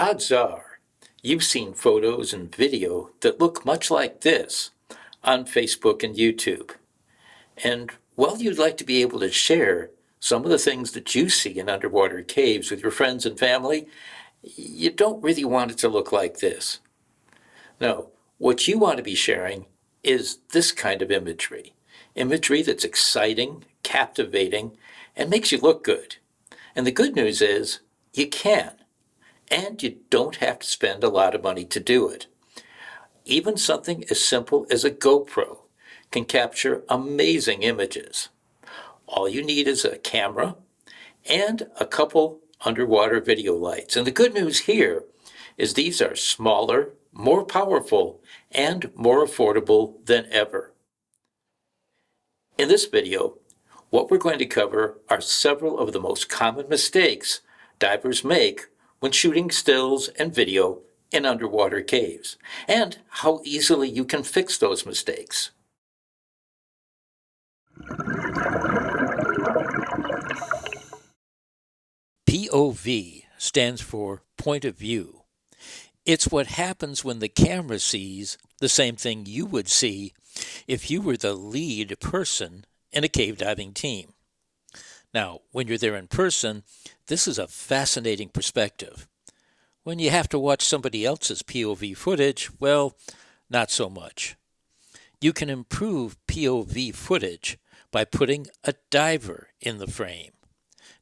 Odds are you've seen photos and video that look much like this on Facebook and YouTube. And while you'd like to be able to share some of the things that you see in underwater caves with your friends and family, you don't really want it to look like this. No, what you want to be sharing is this kind of imagery. Imagery that's exciting, captivating, and makes you look good. And the good news is you can. And you don't have to spend a lot of money to do it. Even something as simple as a GoPro can capture amazing images. All you need is a camera and a couple underwater video lights. And the good news here is these are smaller, more powerful, and more affordable than ever. In this video, what we're going to cover are several of the most common mistakes divers make when shooting stills and video in underwater caves, and how easily you can fix those mistakes. POV stands for point of view. It's what happens when the camera sees the same thing you would see if you were the lead person in a cave diving team. Now, when you're there in person, this is a fascinating perspective. When you have to watch somebody else's POV footage, well, not so much. You can improve POV footage by putting a diver in the frame.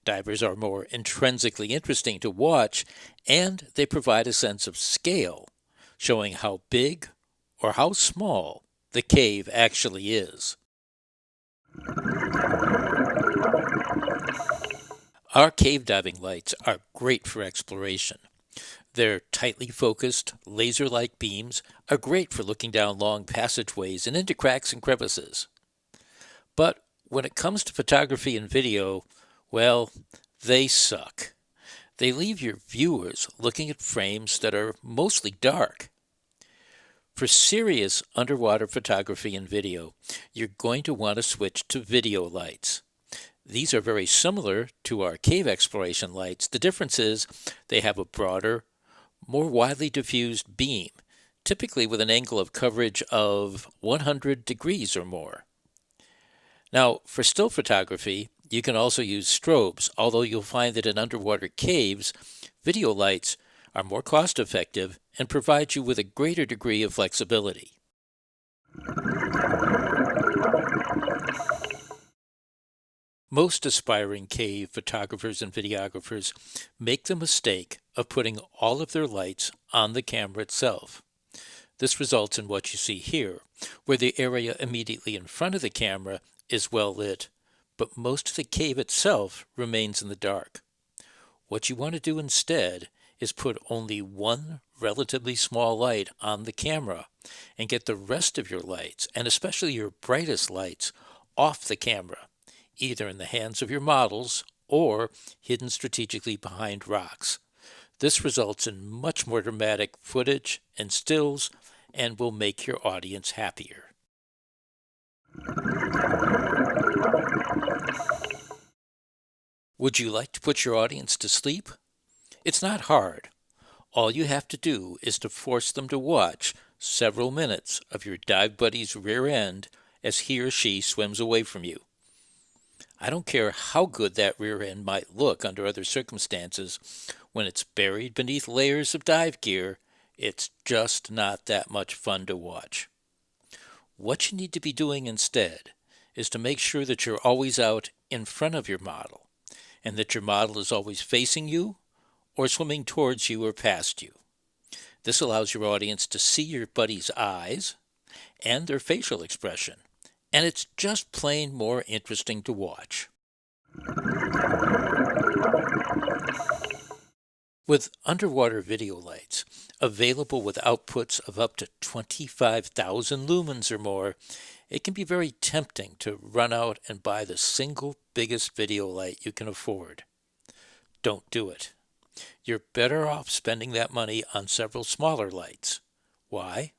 Divers are more intrinsically interesting to watch, and they provide a sense of scale, showing how big or how small the cave actually is. Our cave diving lights are great for exploration. Their tightly focused, laser-like beams are great for looking down long passageways and into cracks and crevices. But when it comes to photography and video, well, they suck. They leave your viewers looking at frames that are mostly dark. For serious underwater photography and video, you're going to want to switch to video lights. These are very similar to our cave exploration lights. The difference is they have a broader, more widely diffused beam, typically with an angle of coverage of 100 degrees or more. Now, for still photography, you can also use strobes, although you'll find that in underwater caves, video lights are more cost-effective and provide you with a greater degree of flexibility. Most aspiring cave photographers and videographers make the mistake of putting all of their lights on the camera itself. This results in what you see here, where the area immediately in front of the camera is well lit, but most of the cave itself remains in the dark. What you want to do instead is put only one relatively small light on the camera and get the rest of your lights, and especially your brightest lights, off the camera, either in the hands of your models or hidden strategically behind rocks. This results in much more dramatic footage and stills and will make your audience happier. Would you like to put your audience to sleep? It's not hard. All you have to do is to force them to watch several minutes of your dive buddy's rear end as he or she swims away from you. I don't care how good that rear end might look under other circumstances. When it's buried beneath layers of dive gear, it's just not that much fun to watch. What you need to be doing instead is to make sure that you're always out in front of your model, and that your model is always facing you or swimming towards you or past you. This allows your audience to see your buddy's eyes and their facial expression, and it's just plain more interesting to watch. With underwater video lights, available with outputs of up to 25,000 lumens or more, it can be very tempting to run out and buy the single biggest video light you can afford. Don't do it. You're better off spending that money on several smaller lights. Why?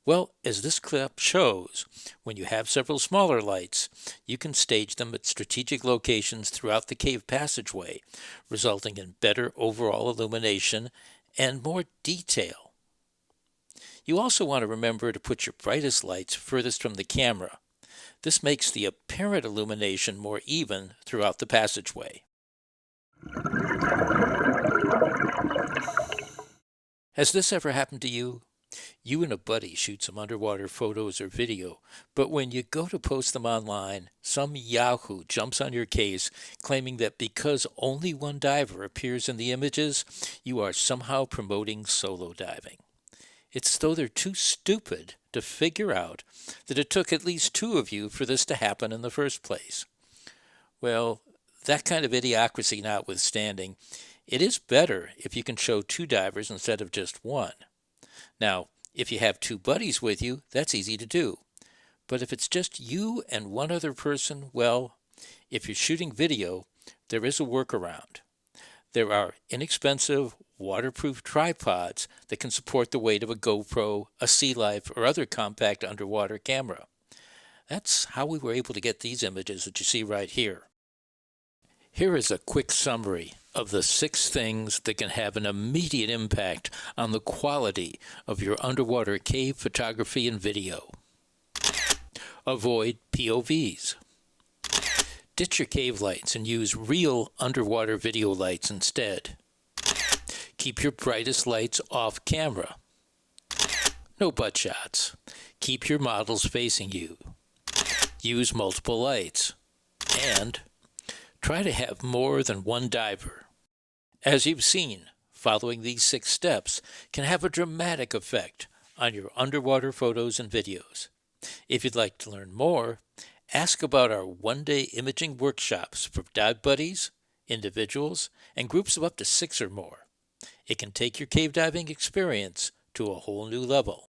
Well, as this clip shows, when you have several smaller lights, you can stage them at strategic locations throughout the cave passageway, resulting in better overall illumination and more detail. You also want to remember to put your brightest lights furthest from the camera. This makes the apparent illumination more even throughout the passageway. Has this ever happened to you? You and a buddy shoot some underwater photos or video, but when you go to post them online, some yahoo jumps on your case claiming that because only one diver appears in the images, you are somehow promoting solo diving. It's as though they're too stupid to figure out that it took at least two of you for this to happen in the first place. Well, that kind of idiocracy notwithstanding, it is better if you can show two divers instead of just one. Now, if you have two buddies with you, that's easy to do. But if it's just you and one other person, well, if you're shooting video, there is a workaround. There are inexpensive, waterproof tripods that can support the weight of a GoPro, a Sea Life, or other compact underwater camera. That's how we were able to get these images that you see right here. Here is a quick summary of the 6 things that can have an immediate impact on the quality of your underwater cave photography and video. Avoid POVs. Ditch your cave lights and use real underwater video lights instead. Keep your brightest lights off camera. No butt shots. Keep your models facing you. Use multiple lights. And try to have more than one diver. As you've seen, following these 6 steps can have a dramatic effect on your underwater photos and videos. If you'd like to learn more, ask about our one-day imaging workshops for dive buddies, individuals, and groups of up to 6 or more. It can take your cave diving experience to a whole new level.